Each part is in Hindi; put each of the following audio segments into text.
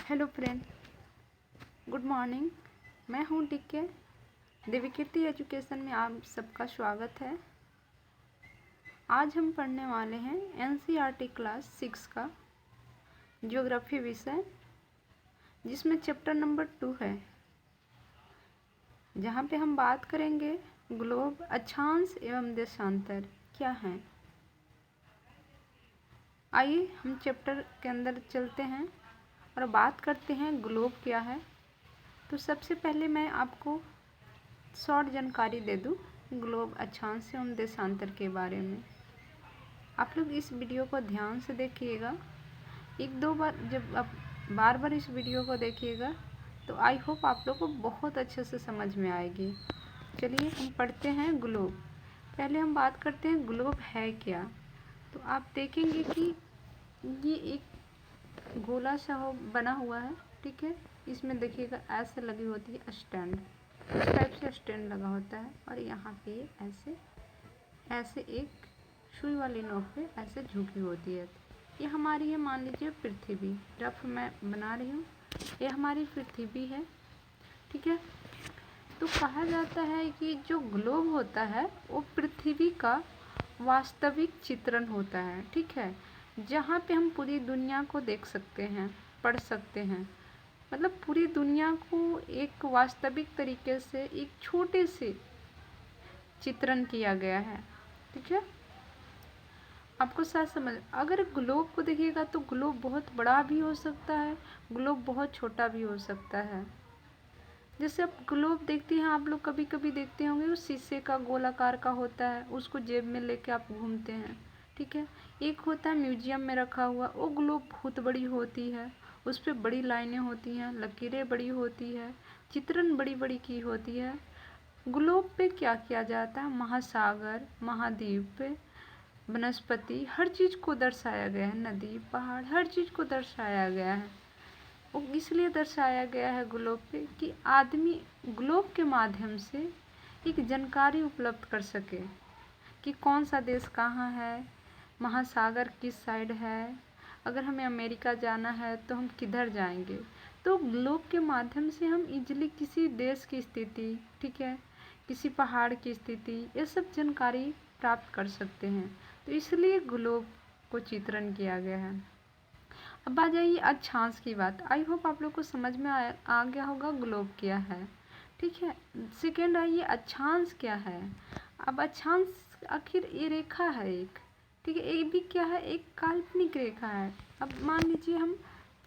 Hello friend, good morning. मैं हूँ टीके। देवीकीर्ति एजुकेशन में आप सबका स्वागत है। आज हम पढ़ने वाले हैं एनसीईआरटी क्लास 6 का ज्योग्राफी विषय, जिसमें चैप्टर नंबर 2 है, जहाँ पे हम बात करेंगे ग्लोब, अक्षांश एवं देशांतर क्या हैं। आइए हम चैप्टर के अंदर चलते हैं और बात करते हैं ग्लोब क्या है। तो सबसे पहले मैं आपको शॉर्ट जानकारी दे दूँ ग्लोब, अक्षांश एवं देशांतर के बारे में। आप लोग इस वीडियो को ध्यान से देखिएगा। एक दो बार जब आप बार बार इस वीडियो को देखिएगा तो आई होप आप लोग को बहुत अच्छे से समझ में आएगी। चलिए हम पढ़ते हैं ग्लोब। पहले हम बात करते हैं ग्लोब है क्या। तो आप देखेंगे कि ये एक गोला सा बना हुआ है, ठीक है। इसमें देखिएगा ऐसे लगी होती है स्टैंड, इस टाइप से स्टैंड लगा होता है और यहाँ पे ऐसे ऐसे एक सुई वाली नोक पे ऐसे झुकी होती है। ये हमारी है, मान लीजिए पृथ्वी, रफ मैं बना रही हूँ, ये हमारी पृथ्वी है, ठीक है। तो कहा जाता है कि जो ग्लोब होता है वो पृथ्वी का वास्तविक चित्रण होता है, ठीक है, जहाँ पे हम पूरी दुनिया को देख सकते हैं, पढ़ सकते हैं। मतलब पूरी दुनिया को एक वास्तविक तरीके से एक छोटे से चित्रण किया गया है, ठीक है। आपको शायद समझ, अगर ग्लोब को देखिएगा तो ग्लोब बहुत बड़ा भी हो सकता है, ग्लोब बहुत छोटा भी हो सकता है। जैसे आप ग्लोब देखते हैं, आप लोग कभी कभी देखते होंगे, वो शीशे का गोलाकार का होता है, उसको जेब में लेके आप घूमते हैं, ठीक है। एक होता है म्यूजियम में रखा हुआ, वो ग्लोब बहुत बड़ी होती है, उस पर बड़ी लाइनें होती हैं, लकीरें बड़ी होती है, चित्रण बड़ी बड़ी की होती है। ग्लोब पे क्या किया जाता है, महासागर, महाद्वीप, वनस्पति, हर चीज़ को दर्शाया गया है, नदी, पहाड़, हर चीज़ को दर्शाया गया है। वो इसलिए दर्शाया गया है ग्लोब पे कि आदमी ग्लोब के माध्यम से एक जानकारी उपलब्ध कर सके कि कौन सा देश कहाँ है, महासागर किस साइड है, अगर हमें अमेरिका जाना है तो हम किधर जाएंगे। तो ग्लोब के माध्यम से हम इजीली किसी देश की स्थिति, ठीक है, किसी पहाड़ की स्थिति, ये सब जानकारी प्राप्त कर सकते हैं। तो इसलिए ग्लोब को चित्रण किया गया है। अब आ जाइए अक्षांश की बात। आई होप आप लोग को समझ में आ गया होगा ग्लोब क्या है, ठीक है। सेकेंड आइए अक्षांश क्या है। अब अक्षांश आखिर ये रेखा है एक, ठीक है, ये भी क्या है, एक काल्पनिक रेखा है। अब मान लीजिए हम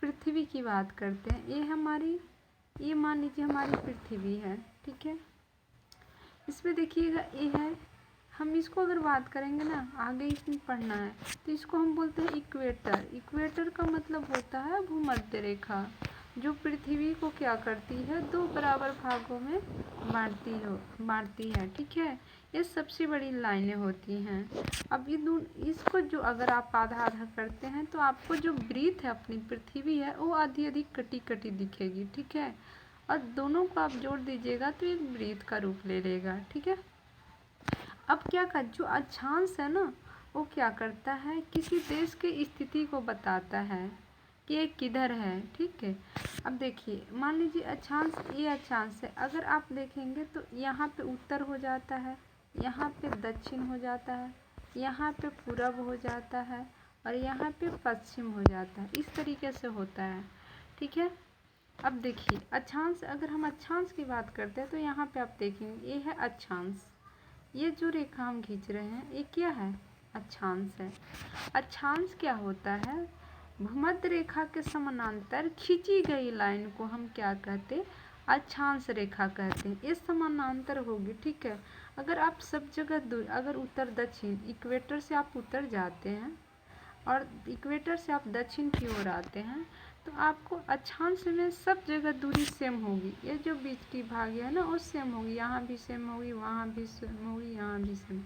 पृथ्वी की बात करते हैं, ये हमारी, ये मान लीजिए हमारी पृथ्वी है, ठीक है। इसमें देखिएगा ये है, हम इसको अगर बात करेंगे ना, आगे इसमें पढ़ना है, तो इसको हम बोलते हैं इक्वेटर। इक्वेटर का मतलब होता है भूमध्य रेखा, जो पृथ्वी को क्या करती है, दो बराबर भागों में बांटती है, ठीक है। ये सबसे बड़ी लाइनें होती हैं। अब ये इसको जो अगर आप आधा आधा करते हैं तो आपको जो वृत्त है अपनी पृथ्वी है वो आधी आधी कटी कटी दिखेगी, ठीक है। और दोनों को आप जोड़ दीजिएगा तो एक वृत्त का रूप ले लेगा, ठीक है। अब क्या कर, जो अक्षांश है ना, वो क्या करता है, किसी देश की स्थिति को बताता है कि ये किधर है, ठीक है। अब देखिए मान लीजिए अक्षांश, ये अक्षांश है, अगर आप देखेंगे तो यहाँ पे उत्तर हो जाता है, यहाँ पे दक्षिण हो जाता है, यहाँ पे पूरब हो जाता है और यहाँ पे पश्चिम हो जाता है, इस तरीके से होता है, ठीक है। अब देखिए अक्षांश, अगर हम अक्षांश की बात करते हैं तो यहाँ पे आप देखेंगे ये है अक्षांश, ये जो रेखा हम खींच रहे हैं ये क्या है, अक्षांश है। अक्षांश क्या होता है, भूमध्य रेखा के समानांतर खींची गई लाइन को हम क्या कहते हैं, अक्षांश रेखा कहते हैं। ये समानांतर होगी, ठीक है। अगर आप सब जगह दूर, अगर उत्तर दक्षिण, इक्वेटर से आप उत्तर जाते हैं और इक्वेटर से आप दक्षिण की ओर आते हैं तो आपको अक्षांश में सब जगह दूरी सेम होगी। ये जो बीच की भाग है ना वो सेम होगी, यहाँ भी सेम होगी, वहाँ भी सेम होगी, यहाँ भी सेम।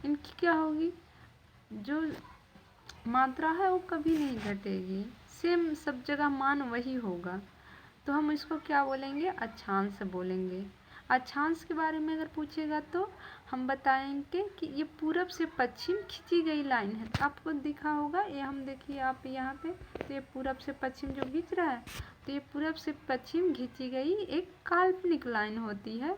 इनकी क्या होगी, जो मात्रा है वो कभी नहीं घटेगी, सेम सब जगह मान वही होगा। तो हम इसको क्या बोलेंगे, अक्षांश बोलेंगे। अक्षांश के बारे में अगर पूछेगा तो हम बताएंगे कि ये पूरब से पश्चिम खींची गई लाइन है। आपको दिखा होगा, ये हम देखिए आप यहाँ पे, तो ये पूरब से पश्चिम जो खींच रहा है, तो ये पूरब से पश्चिम खींची गई एक काल्पनिक लाइन होती है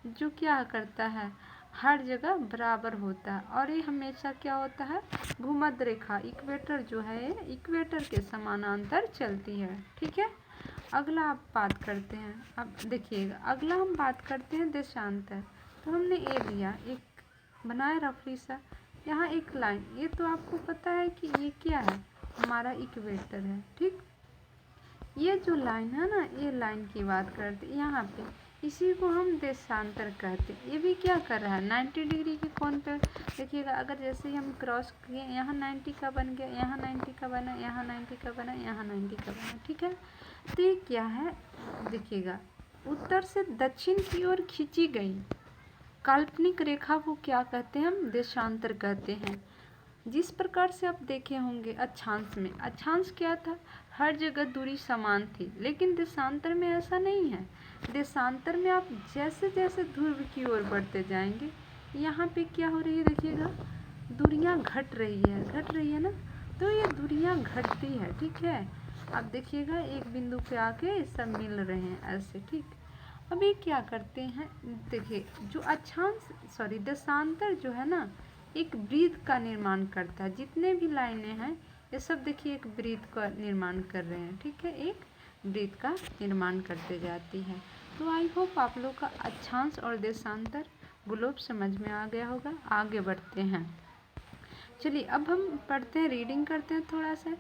जो क्या करता है, हर जगह बराबर होता है और ये हमेशा क्या होता है, भूमध्य रेखा इक्वेटर जो है, इक्वेटर के समानांतर चलती है। ठीक है, अगला आप बात करते हैं। अब देखिएगा, अगला हम बात करते हैं देशांतर। तो हमने ये लिया, एक बनाया रफली सा, यहाँ एक लाइन, ये तो आपको पता है कि ये क्या है, हमारा इक्वेटर है। ठीक, ये जो लाइन है ना, ये लाइन की बात करते यहाँ पे, इसी को हम देशांतर कहते हैं। ये भी क्या कर रहा है, 90 डिग्री के कोण पे। देखिएगा, अगर जैसे ही हम क्रॉस किए, यहाँ 90 का बन गया, यहाँ 90 का बना, यहाँ 90 का बना, यहाँ 90 का बना। ठीक है, तो ये क्या है, देखिएगा, उत्तर से दक्षिण की ओर खींची गई काल्पनिक रेखा को क्या कहते हैं, हम देशांतर कहते हैं। जिस प्रकार से आप देखे होंगे अक्षांश में, अक्षांश क्या था, हर जगह दूरी समान थी, लेकिन देशांतर में ऐसा नहीं है। देशांतर में आप जैसे जैसे ध्रुव की ओर बढ़ते जाएंगे, यहाँ पे क्या हो रही है, देखिएगा, दूरियां घट रही है ना, तो ये दूरियां घटती है। ठीक है, आप देखिएगा एक बिंदु पे आके सब मिल रहे हैं ऐसे। ठीक, अभी क्या करते हैं, देखिए, जो देशांतर जो है ना, एक वृत्त का निर्माण करता है। जितने भी लाइनें हैं ये सब देखिए एक वृत्त का निर्माण कर रहे हैं। ठीक है, एक वृत्त का निर्माण करते जाती है। तो आई होप आप लोग का अक्षांश और देशांतर ग्लोब समझ में आ गया होगा। आगे बढ़ते हैं, चलिए अब हम पढ़ते हैं, रीडिंग करते हैं थोड़ा सा।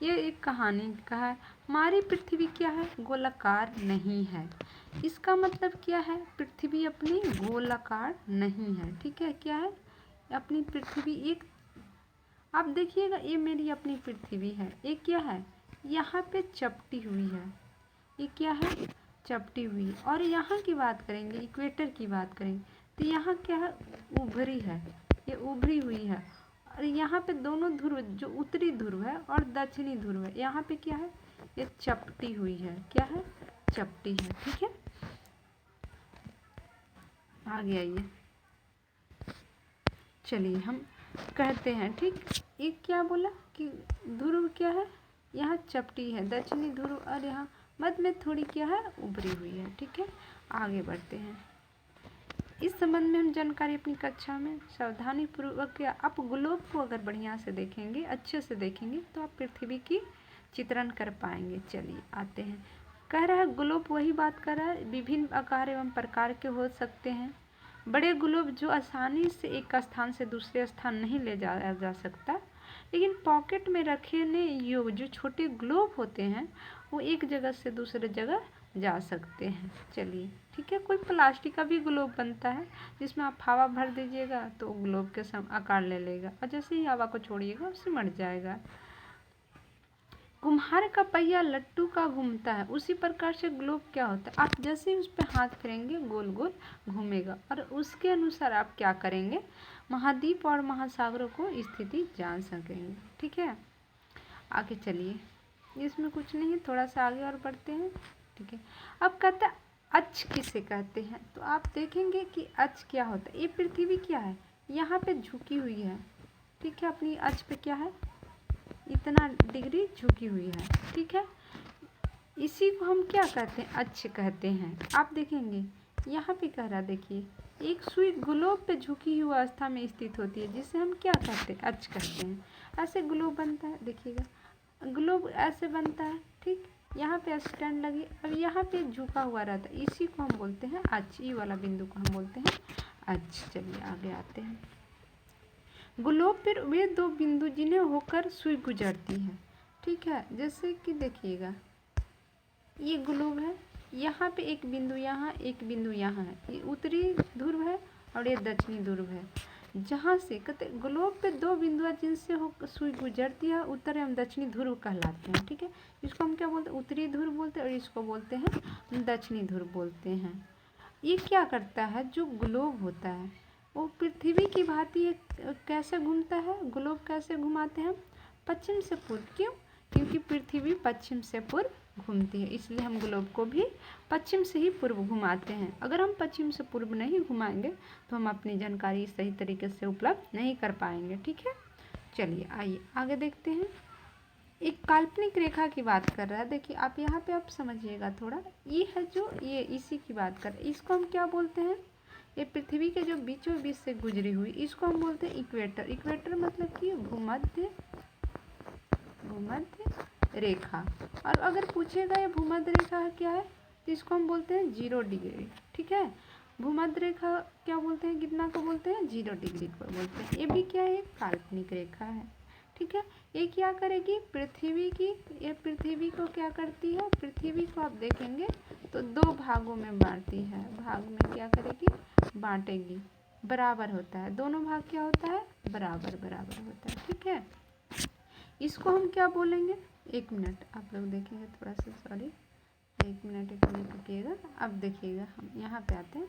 ये एक कहानी का है, हमारी पृथ्वी क्या है, गोलाकार नहीं है। इसका मतलब क्या है, पृथ्वी अपनी गोलाकार नहीं है। ठीक है, क्या है, अपनी पृथ्वी एक, आप देखिएगा, ये मेरी अपनी पृथ्वी है, ये क्या है, यहाँ पे चपटी हुई है, ये क्या है, चपटी हुई। और यहाँ की बात करेंगे, इक्वेटर की बात करेंगे, तो यहाँ क्या है, उभरी है, ये उभरी हुई है। और यहाँ पे दोनों ध्रुव, जो उत्तरी ध्रुव है और दक्षिणी ध्रुव है, यहाँ पे क्या है, ये चपटी हुई है, क्या है, चपटी है। ठीक है, आगे आइए, चलिए हम कहते हैं। ठीक, ये क्या बोला कि ध्रुव क्या है, यहाँ चपटी है, दक्षिणी ध्रुव, और यहाँ मध्य में थोड़ी क्या है, उभरी हुई है। ठीक है, आगे बढ़ते हैं। इस संबंध में हम जानकारी अपनी कक्षा में सावधानी पूर्वक, या आप ग्लोब को अगर बढ़िया से देखेंगे, अच्छे से देखेंगे, तो आप पृथ्वी की चित्रण कर पाएंगे। चलिए आते हैं, कह रहा है ग्लोब वही बात कर रहा है, विभिन्न आकार एवं प्रकार के हो सकते हैं। बड़े ग्लोब जो आसानी से एक स्थान से दूसरे स्थान नहीं ले जाया जा सकता, लेकिन पॉकेट में रखने योग्य जो छोटे ग्लोब होते हैं, वो एक जगह से दूसरे जगह जा सकते हैं। चलिए, ठीक है, कोई प्लास्टिक का भी ग्लोब बनता है, जिसमें आप हवा भर दीजिएगा तो ग्लोब के सम आकार ले लेगा, और जैसे ही हवा को छोड़िएगा उससे मर जाएगा। कुम्हार का पहिया लट्टू का घूमता है, उसी प्रकार से ग्लोब क्या होता है, आप जैसे ही उस पर हाथ फेरेंगे गोल गोल घूमेगा, और उसके अनुसार आप क्या करेंगे, महाद्वीप और महासागरों को स्थिति जान सकेंगे। ठीक है, आगे चलिए, इसमें कुछ नहीं है, थोड़ा सा आगे और बढ़ते हैं। ठीक है, अब कहते हैं अक्ष किसे कहते हैं, तो आप देखेंगे कि अक्ष क्या होता है। ये पृथ्वी क्या है, यहाँ पे झुकी हुई है। ठीक है, अपनी अक्ष पे क्या है, इतना डिग्री झुकी हुई है। ठीक है, इसी को हम क्या कहते हैं, अक्ष कहते हैं। आप देखेंगे यहाँ पे कह रहा, देखिए, एक सुई ग्लोब पे झुकी हुई अवस्था में स्थित होती है, जिसे हम क्या कहते हैं, अक्ष कहते हैं। ऐसे ग्लोब बनता है, देखिएगा, ग्लोब ऐसे बनता है। ठीक, यहाँ पे स्टैंड लगी, अब यहाँ पे झुका हुआ रहता है, इसी को हम बोलते हैं अक्ष, ई वाला बिंदु को हम बोलते हैं अक्ष। चलिए आगे आते हैं। ग्लोब पर वे दो बिंदु जिन्हें होकर सुई गुजरती है। ठीक है, जैसे कि देखिएगा, ये ग्लोब है, यहाँ पे एक बिंदु यहाँ, एक बिंदु यहाँ है, ये उत्तरी ध्रुव है और ये दक्षिणी ध्रुव है। जहाँ से कहते ग्लोब पे दो बिंदु जिनसे हो सुई गुजरती है, उत्तर एवं दक्षिणी ध्रुव कहलाते हैं। ठीक है, इसको हम क्या बोलते हैं, उत्तरी ध्रुव बोलते हैं, और इसको बोलते हैं दक्षिणी ध्रुव बोलते हैं। ये क्या करता है, जो ग्लोब होता है वो पृथ्वी की भांति कैसे घूमता है, ग्लोब कैसे घुमाते हैं, पश्चिम से पूर्व। क्यों, क्योंकि पृथ्वी पश्चिम से पूर्व घूमती है, इसलिए हम ग्लोब को भी पश्चिम से ही पूर्व घुमाते हैं। अगर हम पश्चिम से पूर्व नहीं घुमाएंगे तो हम अपनी जानकारी सही तरीके से उपलब्ध नहीं कर पाएंगे। ठीक है, चलिए आइए आगे देखते हैं। एक काल्पनिक रेखा की बात कर रहा है। देखिए आप यहाँ पे आप समझिएगा थोड़ा, ये है जो ये इसी की बात कर रहे हैं। इसको हम क्या बोलते हैं, ये पृथ्वी के जो बीचों बीच से गुजरी हुई, इसको हम बोलते हैं इक्वेटर। इक्वेटर मतलब कि भूमध्य रेखा। और अगर पूछेगा ये भूमध्य रेखा क्या है तो इसको हम बोलते हैं 0 डिग्री। ठीक है, भूमध्य रेखा क्या बोलते हैं, कितना को बोलते हैं, 0 डिग्री को बोलते हैं। ये भी क्या है, काल्पनिक रेखा है। ठीक है, ये क्या करेगी, पृथ्वी की, ये पृथ्वी को क्या करती है, पृथ्वी को आप देखेंगे तो 2 भागों में बांटती है। भाग में क्या करेगी, बांटेगी, बराबर होता है, दोनों भाग क्या होता है, बराबर बराबर होता है। ठीक है, इसको हम क्या बोलेंगे, 1 मिनट आप लोग देखेंगे थोड़ा सा, सॉरी 1 मिनट रुकिएगा। अब देखिएगा हम यहाँ पे आते हैं,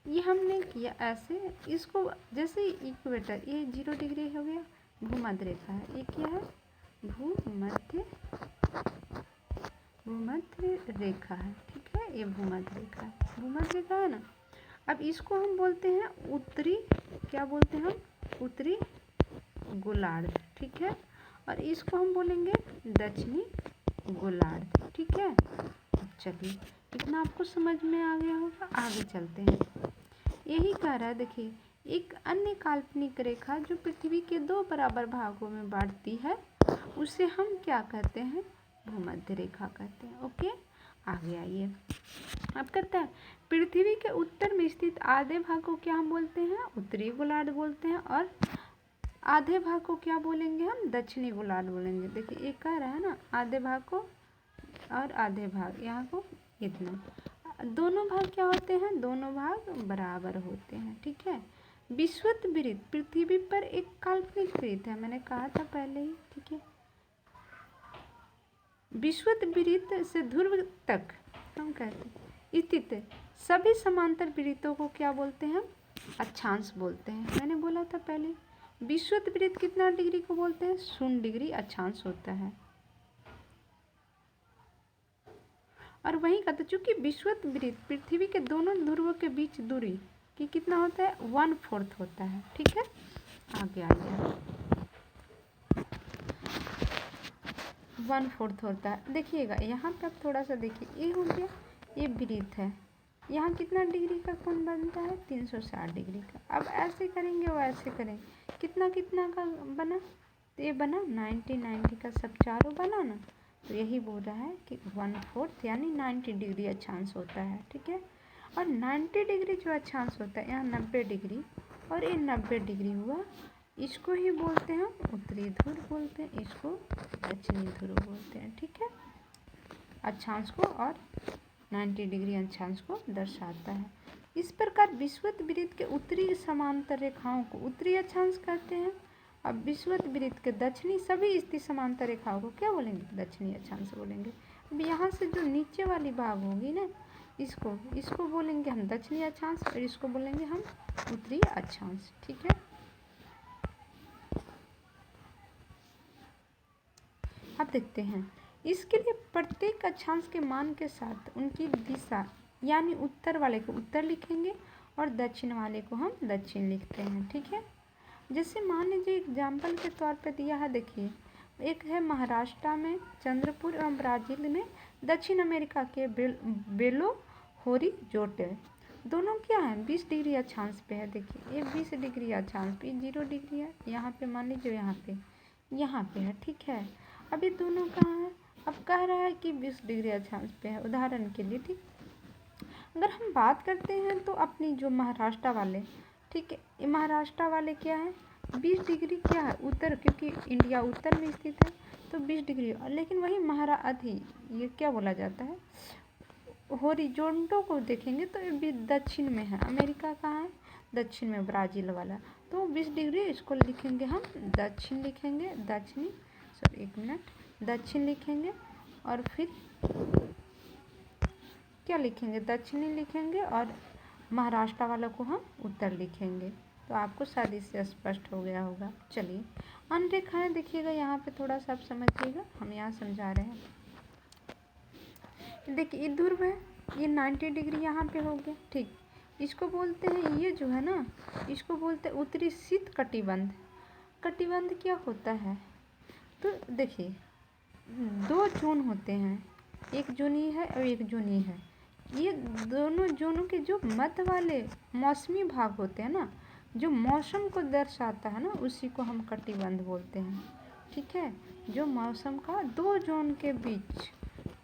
ये हमने किया ऐसे, इसको जैसे इक्वेटर ये 0 डिग्री हो गया, भूमध्य रेखा है, ये क्या है, भूमध्य रेखा है। ठीक है, ये भूमध्य रेखा है, भूमध्य रेखा है ना। अब इसको हम बोलते हैं उत्तरी, क्या बोलते हैं हम, उत्तरी गोलार्ध। ठीक है, और इसको हम बोलेंगे दक्षिणी गोलार्ध। ठीक है, अब चलिए इतना आपको समझ में आ गया होगा, आगे चलते हैं। यही कह रहा है, देखिए एक अन्य काल्पनिक रेखा जो पृथ्वी के 2 बराबर भागों में बांटती है उसे हम क्या कहते हैं, भूमध्य रेखा कहते हैं। ओके, आगे आइए। अब कहता है पृथ्वी के उत्तर में स्थित आधे भाग को क्या हम बोलते हैं, उत्तरी गोलार्ध बोलते हैं, और आधे भाग को क्या बोलेंगे हम, दक्षिणी गोलार्ध बोलेंगे। देखिए एक कह रहा है ना, आधे भाग को और आधे भाग, यहाँ को इतना, दोनों भाग क्या होते हैं, दोनों भाग बराबर होते हैं। ठीक है, विषुवत वृत्त पृथ्वी पर एक काल्पनिक वृत्त है, मैंने कहा था पहले ही। ठीक है, विषुवत वृत्त से ध्रुव तक हम कहते हैं स्थित सभी समांतर वृत्तों को क्या बोलते हैं, अक्षांश बोलते हैं। मैंने बोला था पहले, विषुवत वृत्त कितना डिग्री को बोलते हैं, 0 डिग्री अक्षांश होता है। और वहीं कहते हैं चूंकि विषुवत वृत्त पृथ्वी के दोनों ध्रुवों के बीच दूरी कि कितना होता है, 1/4 होता है। ठीक है, आगे आइए, 1/4 होता है। देखिएगा यहाँ पे आप थोड़ा सा देखिए, ये हो गया, ये वृत्त है, यहाँ कितना डिग्री का कोण बनता है, 360 डिग्री का। अब ऐसे करेंगे और ऐसे करेंगे, कितना कितना का बना, तो ये बना 90 का, सब चारों बना ना, तो यही बोल रहा है कि 1/4 यानी 90 डिग्री अक्षांश होता है। ठीक है, और 90 डिग्री जो अक्षांश होता है, यहाँ 90 डिग्री और ये 90 डिग्री हुआ, इसको ही बोलते हैं उत्तरी ध्रुव बोलते हैं, इसको दक्षिणी ध्रुव बोलते हैं। ठीक है, अक्षांश को और 90 डिग्री अक्षांश को दर्शाता है। इस प्रकार विषुवत वृत्त के उत्तरी समांतर रेखाओं को उत्तरी अक्षांश कहते हैं, अब विषुवत वृत्त के दक्षिणी सभी स्थित समांतर रेखाओं को क्या बोलेंगे, दक्षिणी अक्षांश बोलेंगे। अब यहाँ से जो नीचे वाली भाग होगी ना, इसको बोलेंगे हम दक्षिणी अक्षांश और इसको बोलेंगे हम उत्तरी अक्षांश। ठीक है, अब देखते हैं, इसके लिए प्रत्येक अक्षांश के मान के साथ उनकी दिशा, यानी उत्तर वाले को उत्तर लिखेंगे और दक्षिण वाले को हम दक्षिण लिखते हैं। ठीक है, जैसे मान लीजिए एग्जाम्पल के तौर पे दिया है, देखिए एक है महाराष्ट्र में चंद्रपुर एवं ब्राज़ील में दक्षिण अमेरिका के बेलो होरिज़ोंटे, दोनों क्या है 20 डिग्री अक्षांश पे है। देखिए ये 20 डिग्री अक्षांश पे, 0 डिग्री है, यहाँ पे मान लीजिए यहाँ पे है। ठीक है, अब ये दोनों कहाँ है, अब कह रहा है कि 20 डिग्री अक्षांश पे है, उदाहरण के लिए। ठीक, अगर हम बात करते हैं तो अपनी जो महाराष्ट्र वाले, ठीक है, ये महाराष्ट्र वाले क्या है, 20 डिग्री क्या है उत्तर, क्योंकि इंडिया उत्तर में स्थित है तो 20 डिग्री, लेकिन वही ये क्या बोला जाता है, होरिजोंटो को देखेंगे तो ये दक्षिण में है। अमेरिका कहाँ है, दक्षिण में, ब्राज़ील वाला, तो 20 डिग्री इसको लिखेंगे हम दक्षिण लिखेंगे, दक्षिणी, सॉरी 1 मिनट, दक्षिण लिखेंगे और फिर क्या लिखेंगे, दक्षिणी लिखेंगे और महाराष्ट्र वालों को हम उत्तर लिखेंगे। तो आपको शायद इससे स्पष्ट हो गया होगा। चलिए अन्य रेखाएं देखिएगा, यहाँ पे थोड़ा सा आप समझिएगा, हम यहाँ समझा रहे हैं। देखिए ये ध्रुव है, ये 90 डिग्री यहाँ पे हो गया, ठीक। इसको बोलते हैं, ये जो है ना, इसको बोलते हैं उत्तरी शीत कटिबंध। कटिबंध क्या होता है? तो देखिए 2 जोन होते हैं, एक जोन ये है और एक जोन ये है। ये दोनों जोनों के जो मध्य वाले मौसमी भाग होते हैं ना, जो मौसम को दर्शाता है ना, उसी को हम कटिबंध बोलते हैं, ठीक है। जो मौसम का 2 जोन के बीच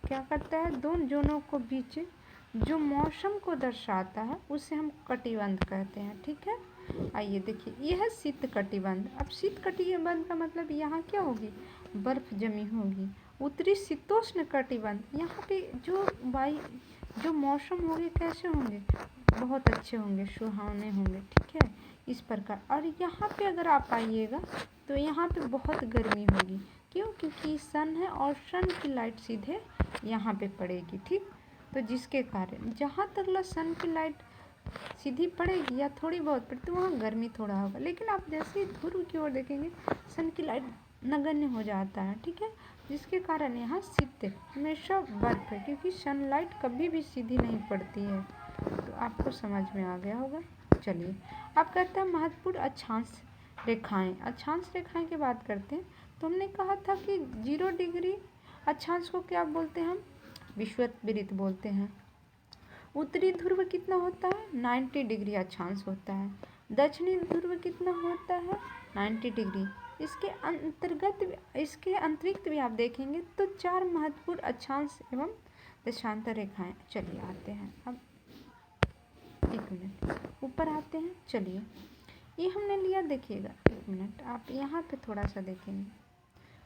क्या करता है, 2 जोनों को बीच जो मौसम को दर्शाता है उसे हम कटिबंध कहते हैं, ठीक है। आइए देखिए, यह है शीत कटिबंध। अब शीत कटिबंध का मतलब यहाँ क्या होगी, बर्फ जमी होगी। उत्तरी शीतोष्ण कटिबंध, यहाँ पे जो मौसम होंगे कैसे होंगे, बहुत अच्छे होंगे, सुहावने होंगे, ठीक है, इस प्रकार। और यहाँ पे अगर आप आइएगा तो यहाँ पे बहुत गर्मी होगी, क्यों? क्योंकि सन है और सन की लाइट सीधे यहाँ पे पड़ेगी, ठीक। तो जिसके कारण जहाँ तक सन की लाइट सीधी पड़ेगी या थोड़ी बहुत पड़ती तो वहाँ गर्मी थोड़ा होगा, लेकिन आप जैसे ही ध्रुव की ओर देखेंगे सन की लाइट नगण्य हो जाता है, ठीक है। जिसके कारण यहाँ शीत हमेशा बर्फ है, क्योंकि सनलाइट कभी भी सीधी नहीं पड़ती है। तो आपको समझ में आ गया होगा। चलिए अब कहते हैं महत्वपूर्ण अक्षांश रेखाएं। अक्षांश रेखाएं की बात करते हैं तो हमने कहा था कि 0 डिग्री अक्षांश को क्या बोलते हैं हम, विषुववृत्त बोलते हैं। उत्तरी ध्रुव कितना होता है, 90 डिग्री अक्षांश होता है। दक्षिणी ध्रुव कितना होता है, 90 डिग्री। इसके अंतरिक्त भी आप देखेंगे तो 4 महत्वपूर्ण अक्षांश एवं देशांतर रेखाएं। चलिए आते हैं अब, एक मिनट ऊपर आते हैं। चलिए ये हमने लिया, देखिएगा एक मिनट, आप यहाँ पे थोड़ा सा देखेंगे,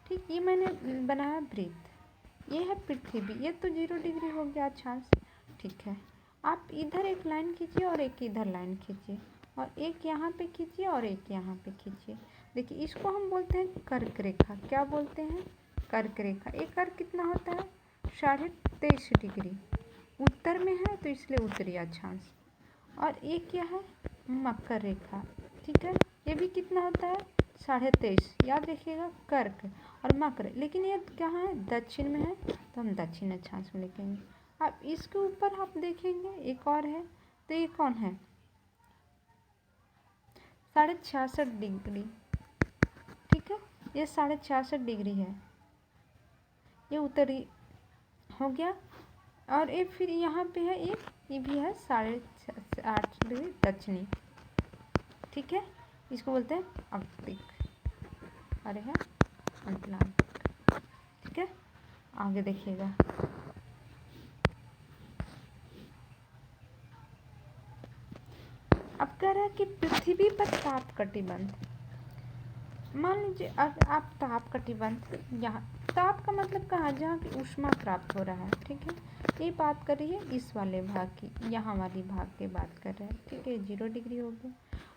ठीक। ये मैंने बनाया वृत्त, ये है पृथ्वी, ये तो 0 डिग्री हो गया अक्षांश, ठीक है। आप इधर एक लाइन खींचिए और एक इधर लाइन खींचिए, और एक यहाँ पे खींचिए और एक यहाँ पे खींचिए। देखिए इसको हम बोलते हैं कर्क रेखा। क्या बोलते हैं, कर्क रेखा। एक कर्क कितना होता है, 23.5 डिग्री उत्तर में है तो इसलिए उत्तरी अक्षांश। और एक क्या है, मकर रेखा, ठीक है। ये भी कितना होता है, 23.5। याद रखिएगा कर्क और मकर, लेकिन ये क्या है, दक्षिण में है तो हम दक्षिण अक्षांश में लिखेंगे। अब इसके ऊपर आप देखेंगे एक और है, तो ये कौन है, 66.5 डिग्री, ठीक है। ये 66.5 डिग्री है, ये उत्तरी हो गया। और एक फिर यहाँ पे है एक, ये भी है 8.5 डिग्री दक्षिणी, ठीक है। इसको बोलते हैं अक्तिक और है अंतरांतिक, ठीक है। आगे देखिएगा, अब कह रहा है कि पृथ्वी पर ताप कटिबंध। मान लीजिए अगर आप ताप कटिबंध, यहाँ ताप का मतलब कहाँ, जहाँ की ऊष्मा प्राप्त हो रहा है, ठीक है। ये बात कर रही है इस वाले भाग की, यहाँ वाली भाग की बात कर रहे हैं, ठीक है। 0 डिग्री हो गया।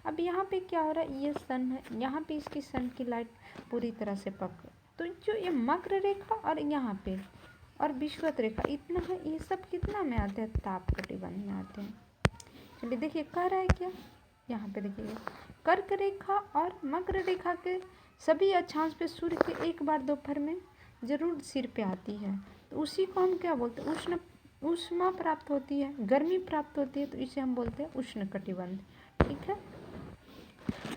अब यहाँ पे क्या हो रहा है, ये सन है, यहाँ पे इसकी सन की लाइट पूरी तरह से पक, तो जो ये मकर रेखा और यहाँ पे और विषुवत रेखा इतना है, ये सब कितना में आते हैं, ताप कटिबंध में आते हैं। चलिए देखिए कह रहा है क्या, यहाँ पे देखिएगा, कर्क रेखा और मकर रेखा के सभी अक्षांश पे सूर्य के एक बार दोपहर में जरूर सिर पे आती है, तो उसी को हम क्या बोलते हैं, ऊष्मा प्राप्त होती है, गर्मी प्राप्त होती है, तो इसे हम बोलते हैं उष्ण कटिबंध, ठीक है।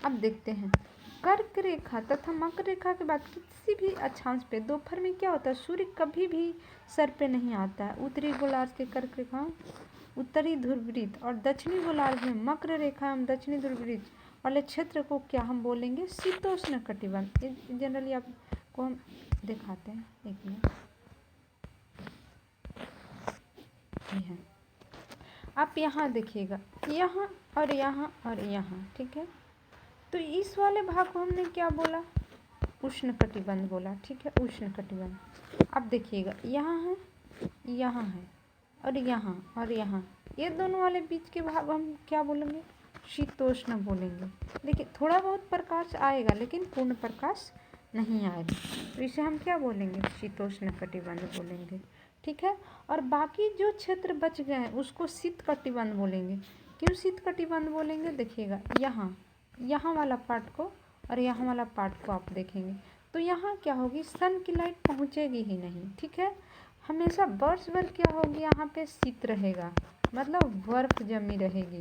अब देखते हैं कर्क रेखा तथा मकर रेखा के बाद किसी भी अक्षांश पे दोपहर में क्या होता है, सूर्य कभी भी सर पे नहीं आता है। उत्तरी गोलार्ध के कर्क रेखा, उत्तरी ध्रुववृत्त और दक्षिणी गोलार्ध में मकर रेखा एवं दक्षिणी ध्रुववृत्त वाले क्षेत्र को क्या हम बोलेंगे, शीतोष्ण कटिबंध। जनरली आपको हम दिखाते हैं, एक मिनट, ये है। आप यहाँ देखिएगा, यहाँ और यहाँ और यहाँ, ठीक है। तो इस वाले भाग को हमने क्या बोला, उष्ण कटिबंध बोला, ठीक है, उष्ण कटिबंध। अब देखिएगा यहाँ है और यहाँ, ये दोनों वाले बीच के भाग हम क्या बोलेंगे, शीतोष्ण बोलेंगे। देखिए थोड़ा बहुत प्रकाश आएगा लेकिन पूर्ण प्रकाश नहीं आएगा, तो इसे हम क्या बोलेंगे, शीतोष्ण कटिबंध बोलेंगे, ठीक है। और बाकी जो क्षेत्र बच गए हैं उसको शीत कटिबंध बोलेंगे। क्यों शीत कटिबंध बोलेंगे, देखिएगा यहाँ वाला पार्ट को और यहाँ वाला पार्ट को आप देखेंगे तो यहाँ क्या होगी, सन की लाइट पहुँचेगी ही नहीं, ठीक है। हमेशा वर्ष भर क्या होगी, यहाँ पे शीत रहेगा, मतलब बर्फ़ जमी रहेगी।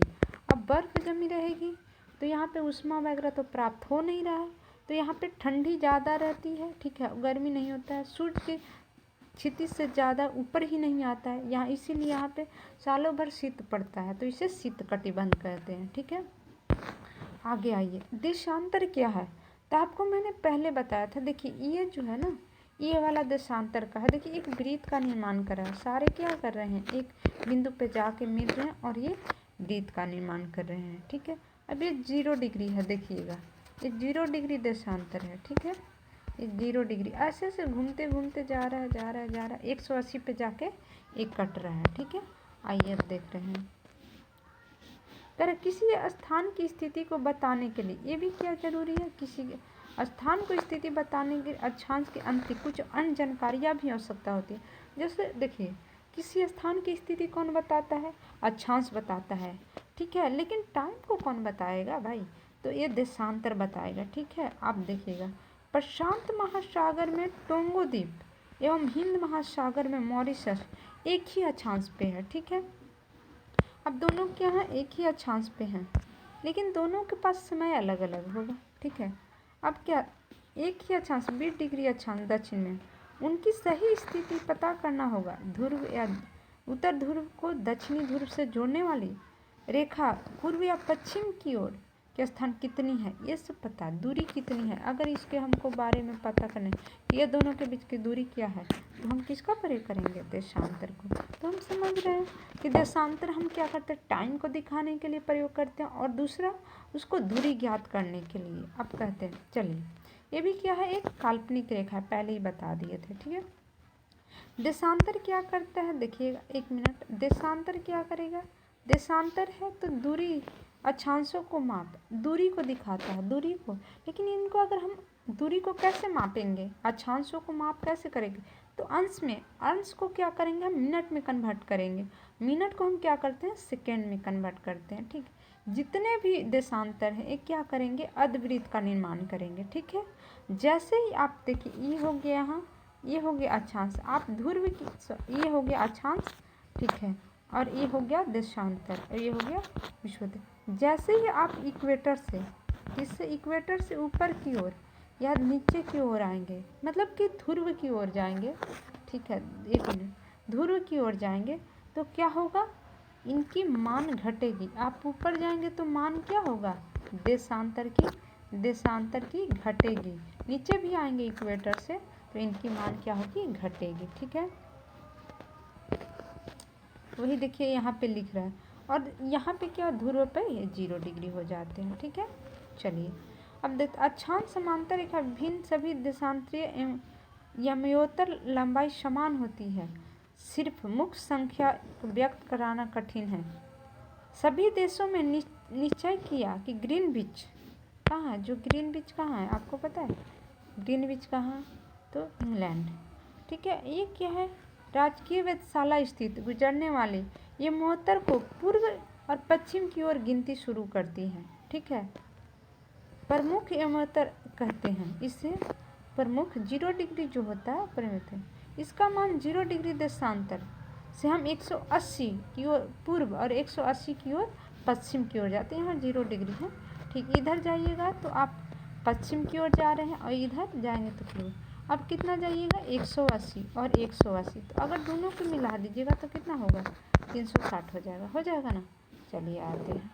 अब बर्फ़ जमी रहेगी तो यहाँ पे ऊष्मा वगैरह तो प्राप्त हो नहीं रहा है, तो यहाँ पे ठंडी ज़्यादा रहती है, ठीक है, गर्मी नहीं होता है, सूर्य के क्षितिज से ज़्यादा ऊपर ही नहीं आता है यहाँ, इसीलिए यहाँ पे सालों भर शीत पड़ता है, तो इसे शीत कटिबंध कहते हैं, ठीक है। आगे आइए, देशांतर क्या है, तो आपको मैंने पहले बताया था। देखिए ये जो है ना, ये वाला देशांतर का है। देखिए एक वृत्त का निर्माण कर रहा है, सारे क्या कर रहे हैं, एक बिंदु पे जाके मिल रहे हैं और ये वृत्त का निर्माण कर रहे हैं, ठीक है। अब ये 0 डिग्री है, देखिएगा ये 0 डिग्री देशांतर है, ठीक है। ये 0 डिग्री ऐसे ऐसे घूमते घूमते जा रहा है 180 पे जाके एक कट रहा है, ठीक है। आइए अब देख रहे हैं, पर किसी स्थान की स्थिति को बताने के लिए ये भी क्या जरूरी है, किसी स्थान को स्थिति बताने के अक्षांश के अंत कुछ अन्य जानकारियाँ भी आवश्यकता होती है। जैसे देखिए किसी स्थान की स्थिति कौन बताता है, अक्षांश बताता है, ठीक है, लेकिन टाइम को कौन बताएगा भाई, तो ये देशांतर बताएगा, ठीक है। आप देखिएगा प्रशांत महासागर में टोंगो द्वीप एवं हिंद महासागर में मॉरिशस एक ही अक्षांश पे है, ठीक है। अब दोनों क्या है, एक ही अक्षांश पे हैं, लेकिन दोनों के पास समय अलग अलग होगा, ठीक है। अब क्या, एक ही अक्षांश 20 डिग्री अक्षांश दक्षिण में, उनकी सही स्थिति पता करना होगा। ध्रुव या उत्तर ध्रुव को दक्षिणी ध्रुव से जोड़ने वाली रेखा पूर्व या पश्चिम की ओर के स्थान कितनी है, ये सब पता, दूरी कितनी है। अगर इसके हमको बारे में पता करना है ये दोनों के बीच की दूरी क्या है, तो हम किसका प्रयोग करेंगे, देशांतर को। तो हम समझ रहे हैं कि देशांतर हम क्या करते हैं, टाइम को दिखाने के लिए प्रयोग करते हैं, और दूसरा उसको दूरी ज्ञात करने के लिए। अब कहते हैं चलिए, ये भी क्या है, एक काल्पनिक रेखा है, पहले ही बता दिए थे, ठीक है। देशांतर क्या करता है, देखिएगा एक मिनट, देशांतर क्या करेगा, देशांतर है तो दूरी, अक्षांशों को माप, दूरी को दिखाता है, दूरी को, लेकिन इनको अगर हम दूरी को कैसे मापेंगे, अक्षांशों को माप कैसे करेंगे, तो अंश में, अंश को क्या करेंगे हम मिनट में कन्वर्ट करेंगे, मिनट को हम क्या करते हैं सेकेंड में कन्वर्ट करते हैं, ठीक। जितने भी देशांतर हैं ये क्या करेंगे, अर्धवृत्त का निर्माण करेंगे, ठीक है। जैसे ही आप देखिए ये हो गया, यहाँ ये हो गया अक्षांश, आप ध्रुव की, ये हो गया अक्षांश, ठीक है, और ये हो गया देशांतर, और ये हो गया विषुवत। जैसे ही आप इक्वेटर से, इससे इक्वेटर से ऊपर की ओर या नीचे की ओर आएंगे, मतलब कि ध्रुव की ओर जाएंगे, ठीक है, एक मिनट, ध्रुव की ओर जाएंगे तो क्या होगा, इनकी मान घटेगी। आप ऊपर जाएंगे तो मान क्या होगा, देशांतर की घटेगी। नीचे भी आएंगे इक्वेटर से तो इनकी मान क्या होगी, घटेगी, ठीक है। वही देखिए यहाँ पे लिख रहा है, और यहाँ पे क्या ध्रुव पे ये 0 डिग्री हो जाते हैं, ठीक है। चलिए अब देख, अक्षांश समांतर रेखा भिन्न सभी देशांतरीय एवं यमयोत्तर लंबाई समान होती है, सिर्फ मुख्य संख्या व्यक्त कराना कठिन है। सभी देशों में निश्चय किया कि ग्रीनविच कहाँ है, जो ग्रीनविच कहाँ है आपको पता है, ग्रीनविच कहाँ है, तो इंग्लैंड, ठीक है। ये क्या है, राजकीय वेधशाला स्थित गुजरने वाली ये महोत्तर को पूर्व और पश्चिम की ओर गिनती शुरू करती है, ठीक है। प्रमुख यमोत्तर कहते हैं इसे, प्रमुख 0 डिग्री जो होता है प्रमुख है, इसका मान 0 डिग्री देशांतर से हम 180 की ओर पूर्व और 180 की ओर पश्चिम की ओर जाते हैं। यहाँ 0 डिग्री है, ठीक। इधर जाइएगा तो आप पश्चिम की ओर जा रहे हैं और इधर जाएंगे तो पूर्व। अब कितना जाइएगा, 180 और 180, तो अगर दोनों को मिला दीजिएगा तो कितना होगा, 360 हो जाएगा ना। चलिए आते हैं,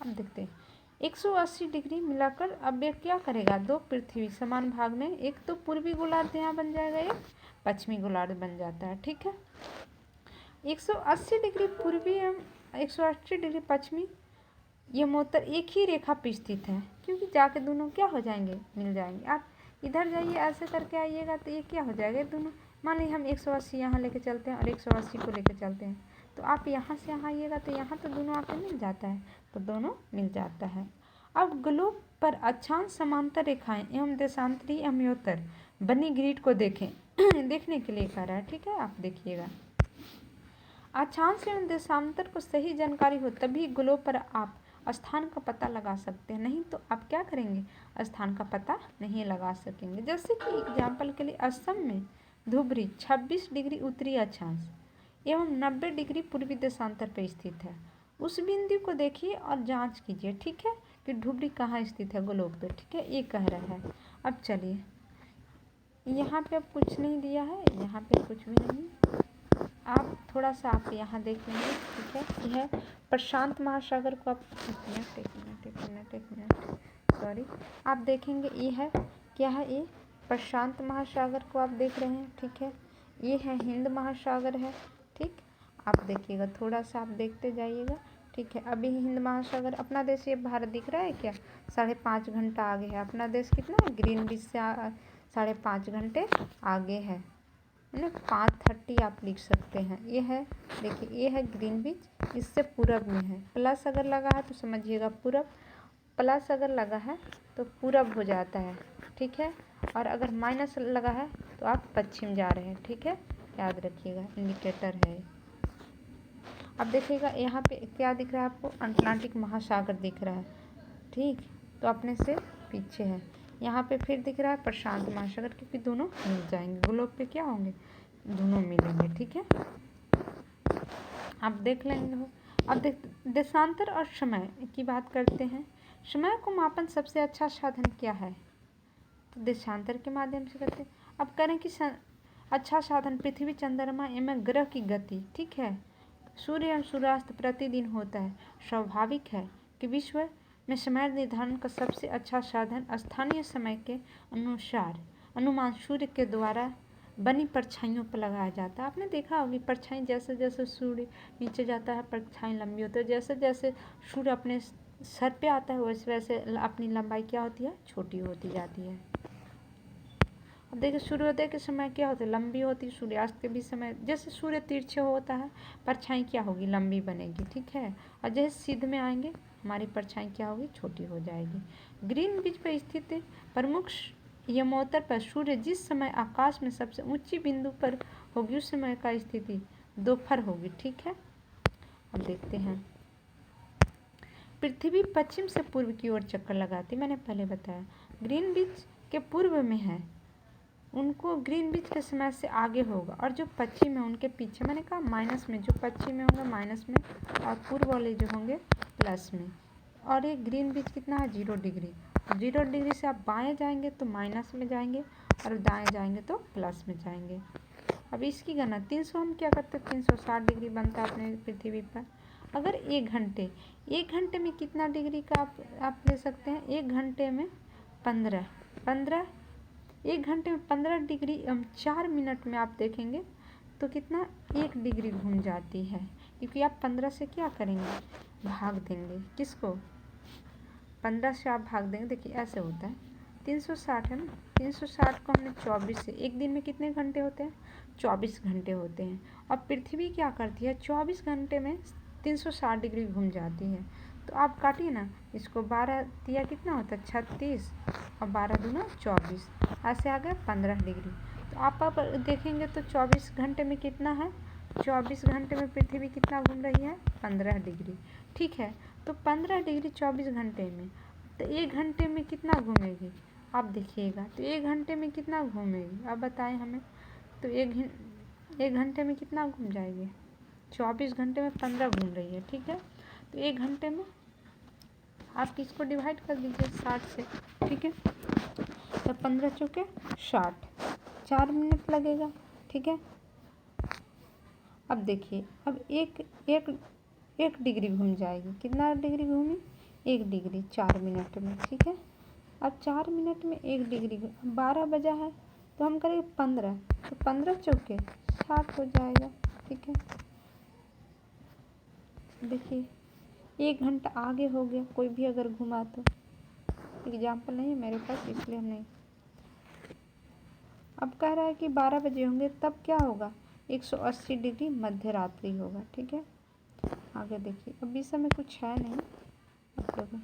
अब देखते हैं 180 डिग्री मिलाकर अब ये क्या करेगा, दो पृथ्वी समान भाग में, एक तो पूर्वी गोलार्ध यहाँ बन जाएगा, एक पश्चिमी गोलार्ध बन जाता है, ठीक है। 180 डिग्री पूर्वी एवं 180 डिग्री पश्चिमी ये मोतर एक ही रेखा पर स्थित है, क्योंकि जाके दोनों क्या हो जाएंगे, मिल जाएंगे। आप इधर जाइए ऐसे करके आइएगा तो ये क्या हो जाएगा, दोनों, मान लीजिए हम 180 यहाँ लेके चलते हैं और 180 को लेके चलते हैं, तो आप यहाँ से यहाँ आइएगा तो यहाँ तो दोनों आके मिल जाता है, तो दोनों मिल जाता है। अब ग्लोब पर अक्षांश समांतर रेखाएं एवं देशांतरी यमयोत्तर बनी ग्रिड को देखें देखने के लिए कह रहा है, ठीक है। आप देखिएगा, अक्षांश एवं देशांतर को सही जानकारी हो तभी ग्लोब पर आप स्थान का पता लगा सकते हैं, नहीं तो आप क्या करेंगे, स्थान का पता नहीं लगा सकेंगे। जैसे कि एग्जाम्पल के लिए असम में धुबरी 26 डिग्री उत्तरी अक्षांश एवं 90 डिग्री पूर्वी देशांतर पर स्थित है। उस बिंदु को देखिए और जांच कीजिए, ठीक है, कि धुबरी कहाँ स्थित है गोलोक पे, ठीक है, ये कह रहा है। अब चलिए, यहाँ पे अब कुछ नहीं दिया है, यहाँ पे कुछ भी नहीं, आप थोड़ा सा आप यहाँ देख लेंगे, ठीक है। यह प्रशांत महासागर को आप एक मिनट सॉरी, आप देखेंगे ये है क्या है, ये प्रशांत महासागर को आप देख रहे हैं, ठीक है। ये है हिंद महासागर है, ठीक, आप देखिएगा, थोड़ा सा आप देखते जाइएगा, ठीक है। अभी हिंद महासागर, अपना देश ये भारत दिख रहा है क्या, 5.5 घंटा आगे है। अपना देश कितना है, ग्रीनविच से 5.5 घंटे आगे है ना, 5:30 आप लिख सकते हैं। ये है, देखिए ये है ग्रीनविच, इससे पूरब में है। प्लस अगर लगा है तो समझिएगा पूरब, प्लस अगर लगा है तो पूरब हो जाता है, ठीक है। और अगर माइनस लगा है तो आप पश्चिम जा रहे हैं, ठीक है, याद रखिएगा, इंडिकेटर है। अब देखिएगा यहाँ पे क्या दिख रहा है आपको, अटलांटिक महासागर दिख रहा है, ठीक, तो अपने से पीछे है। यहाँ पे फिर दिख रहा है प्रशांत महासागर, क्योंकि दोनों मिल जाएंगे, ग्लोब पे क्या होंगे, दोनों मिलेंगे, ठीक है। आप देख लेंगे हो। अब देशांतर और समय की बात करते हैं। समय को मापन सबसे अच्छा साधन क्या है, तो देशांतर के माध्यम से करते हैं। अब करें कि अच्छा साधन पृथ्वी, चंद्रमा एवं ग्रह की गति, ठीक है। सूर्य एवं सूर्यास्त प्रतिदिन होता है। स्वाभाविक है कि विश्व में समय निर्धारण का सबसे अच्छा साधन स्थानीय समय के अनुसार अनुमान सूर्य के द्वारा बनी परछाइयों पर लगाया जाता है। आपने देखा होगी परछाई, जैसे जैसे सूर्य नीचे जाता है परछाई लंबी होती है, जैसे जैसे सूर्य अपने सर पे आता है वैसे वैसे अपनी लंबाई क्या होती है, छोटी होती जाती है। अब देखिए सूर्योदय के समय क्या होता है, लंबी होती है, सूर्यास्त के भी समय जैसे सूर्य तिरछे होता है परछाई क्या होगी, लंबी बनेगी, ठीक है। और जैसे सिद्ध में आएंगे हमारी परछाई क्या होगी, छोटी हो जाएगी। ग्रीनविच पर स्थित प्रमुख यमोत्तर पर सूर्य जिस समय आकाश में सबसे ऊंची बिंदु पर होगी उस समय का स्थिति दोपहर होगी, ठीक है। अब देखते हैं, पृथ्वी पश्चिम से पूर्व की ओर चक्कर लगाती, मैंने पहले बताया। ग्रीनविच के पूर्व में है, उनको ग्रीनविच के समय से आगे होगा, और जो पश्चिम है उनके पीछे, मैंने कहा माइनस में, जो पश्चिम में होंगे माइनस में और पूर्व वाले जो होंगे प्लस में। और ये ग्रीनविच कितना है, 0 डिग्री। 0 डिग्री से आप बाएं जाएंगे तो माइनस में जाएंगे और दाएं जाएंगे तो प्लस में जाएंगे। अब इसकी गणना 300 हम क्या करते हैं, 360 डिग्री बनता है अपने पृथ्वी पर। अगर 1 घंटे में कितना डिग्री का आप ले सकते हैं, 1 घंटे में 15 1 घंटे में 15 डिग्री 4 मिनट में आप देखेंगे तो कितना 1 डिग्री घूम जाती है, क्योंकि आप 15 से क्या करेंगे, भाग देंगे, किसको, 15 से आप भाग देंगे। देखिए ऐसे होता है, 360 है ना, 360 को हमने 24 से, एक दिन में कितने घंटे होते हैं, 24 घंटे होते हैं। और पृथ्वी क्या करती है, 24 घंटे में 360 डिग्री घूम जाती है। तो आप काटिए ना इसको, 12 दिया कितना होता है, 36, और 12 दूना 24, ऐसे आ गया 15 डिग्री। तो आप देखेंगे तो 24 घंटे में कितना है, 24 घंटे में पृथ्वी कितना घूम रही है, 15 डिग्री, ठीक है। तो 15 डिग्री 24 घंटे में, तो 1 घंटे में कितना घूमेगी, आप देखिएगा, तो 1 घंटे में कितना घूमेगी, आप बताएं हमें। तो 1 घंटे में कितना घूम जाएगी, 24 घंटे में 15 घूम रही है, ठीक है। तो 1 घंटे में आप किसको डिवाइड कर दीजिए 60 से, ठीक है। तो 15 चौके 60, 4 मिनट लगेगा, ठीक है। अब देखिए, अब एक डिग्री घूम जाएगी, कितना डिग्री घूमी, 1 डिग्री 4 मिनट में, ठीक है। अब 4 मिनट में 1 डिग्री, 12 बजा है तो हम करेंगे 15, तो 15 चौके 60 हो जाएगा, ठीक है। देखिए 1 घंटा आगे हो गया, कोई भी अगर घुमा तो, एग्जाम्पल नहीं है मेरे पास इसलिए हम नहीं। अब कह रहा है कि 12 बजे होंगे तब क्या होगा, 180 डिग्री मध्य रात्रि होगा, ठीक है। आगे देखिए, अब इस समय कुछ है नहीं, अब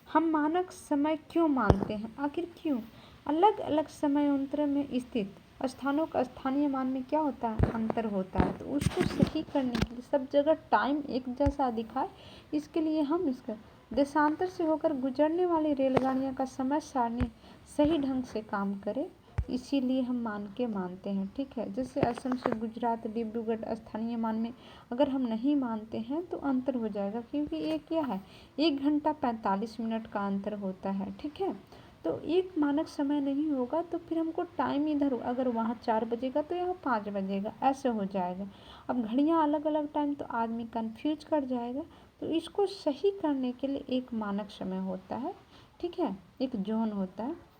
हम मानक समय क्यों मानते हैं, आखिर क्यों, अलग अलग समय अंतर में स्थित स्थानों का स्थानीय मान में क्या होता है, अंतर होता है। तो उसको सही करने के लिए सब जगह टाइम एक जैसा दिखाए, इसके लिए हम इसका देशांतर से होकर गुजरने वाली रेलगाड़ियाँ का समय सारणी सही ढंग से काम करे, इसीलिए हम मानते हैं। ठीक है, जैसे असम से गुजरात डिब्रूगढ़ स्थानीय मान में अगर हम नहीं मानते हैं तो अंतर हो जाएगा, क्योंकि ये क्या है, 1 घंटा 45 मिनट का अंतर होता है। ठीक है, तो एक मानक समय नहीं होगा तो फिर हमको टाइम इधर, अगर वहाँ 4 बजेगा तो यहाँ 5 बजेगा, ऐसे हो जाएगा। अब घड़ियाँ अलग अलग टाइम तो आदमी कन्फ्यूज कर जाएगा। तो इसको सही करने के लिए एक मानक समय होता है। ठीक है, एक जोन होता है।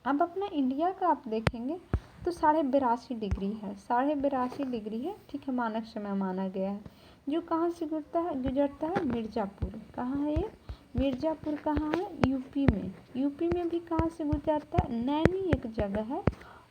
अब अपना इंडिया का आप देखेंगे तो 82.5 डिग्री है, 82.5 डिग्री है। ठीक है, मानक समय माना गया है, जो कहाँ से गुजरता है मिर्ज़ापुर। कहाँ है ये, मिर्ज़ापुर कहाँ है, यूपी में। यूपी में भी कहाँ से गुजरता है, नैनी एक जगह है,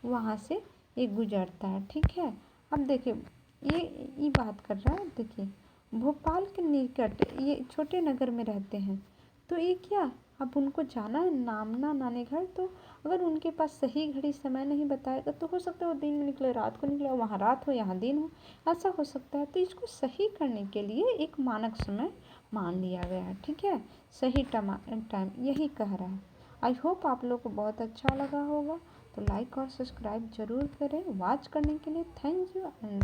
वहाँ से ये गुजरता है। ठीक है, अब देखिए ये बात कर रहा है, देखिए भोपाल के निकट ये छोटे नगर में रहते हैं, तो ये क्या, अब उनको जाना है नामना नानी घर, तो अगर उनके पास सही घड़ी समय नहीं बताएगा तो हो सकता है वो दिन में निकले, रात को निकले, वहाँ रात हो यहाँ दिन हो, ऐसा हो सकता है। तो इसको सही करने के लिए एक मानक समय मान लिया गया है। ठीक है, सही टाइम यही कह रहा है। आई होप आप लोग को बहुत अच्छा लगा होगा, तो लाइक और सब्सक्राइब जरूर करें। वॉच करने के लिए थैंक यू।